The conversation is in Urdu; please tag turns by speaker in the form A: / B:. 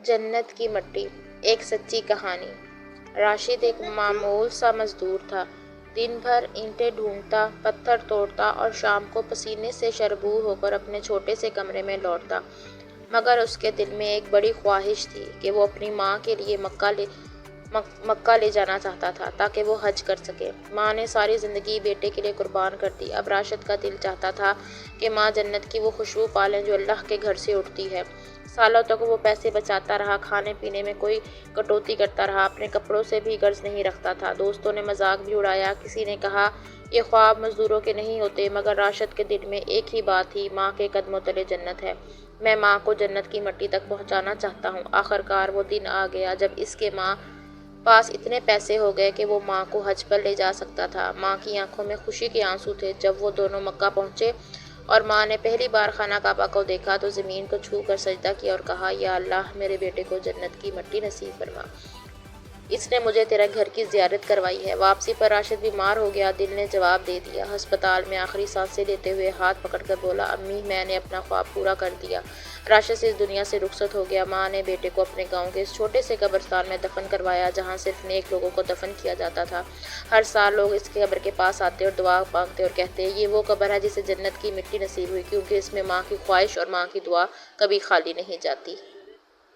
A: جنت کی مٹی، ایک سچی کہانی۔ راشد ایک معمول سا مزدور تھا۔ دن بھر اینٹیں ڈھونڈتا، پتھر توڑتا اور شام کو پسینے سے شربور ہو کر اپنے چھوٹے سے کمرے میں لوٹتا۔ مگر اس کے دل میں ایک بڑی خواہش تھی کہ وہ اپنی ماں کے لیے مکہ لے جانا چاہتا تھا تاکہ وہ حج کر سکے۔ ماں نے ساری زندگی بیٹے کے لیے قربان کر دی۔ اب راشد کا دل چاہتا تھا کہ ماں جنت کی وہ خوشبو پالیں جو اللہ کے گھر سے اٹھتی ہے۔ سالوں تک وہ پیسے بچاتا رہا، کھانے پینے میں کوئی کٹوتی کرتا رہا، اپنے کپڑوں سے بھی غرض نہیں رکھتا تھا۔ دوستوں نے مذاق بھی اڑایا، کسی نے کہا یہ خواب مزدوروں کے نہیں ہوتے، مگر راشد کے دل میں ایک ہی بات تھی، ماں کے قدموں تلے جنت ہے۔ میں ماں کو جنت کی مٹی تک پہنچانا چاہتا ہوں۔ آخرکار وہ دن آ گیا جب اس کے ماں پاس اتنے پیسے ہو گئے کہ وہ ماں کو حج پر لے جا سکتا تھا۔ ماں کی آنکھوں میں خوشی کے آنسو تھے جب وہ دونوں مکہ پہنچے اور ماں نے پہلی بار خانہ کعبہ کو دیکھا تو زمین کو چھو کر سجدہ کیا اور کہا، یا اللہ، میرے بیٹے کو جنت کی مٹی نصیب فرما۔ اس نے مجھے تیرے گھر کی زیارت کروائی ہے۔ واپسی پر راشد بیمار ہو گیا۔ دل نے جواب دے دیا۔ ہسپتال میں آخری سانسیں لیتے ہوئے ہاتھ پکڑ کر بولا، امی، میں نے اپنا خواب پورا کر دیا۔ راشد اس دنیا سے رخصت ہو گیا۔ ماں نے بیٹے کو اپنے گاؤں کے اس چھوٹے سے قبرستان میں دفن کروایا جہاں صرف نیک لوگوں کو دفن کیا جاتا تھا۔ ہر سال لوگ اس قبر کے پاس آتے اور دعا مانگتے اور کہتے، یہ وہ قبر ہے جسے جنت کی مٹی نصیب ہوئی، کیونکہ اس میں ماں کی خواہش اور ماں کی دعا کبھی خالی نہیں جاتی۔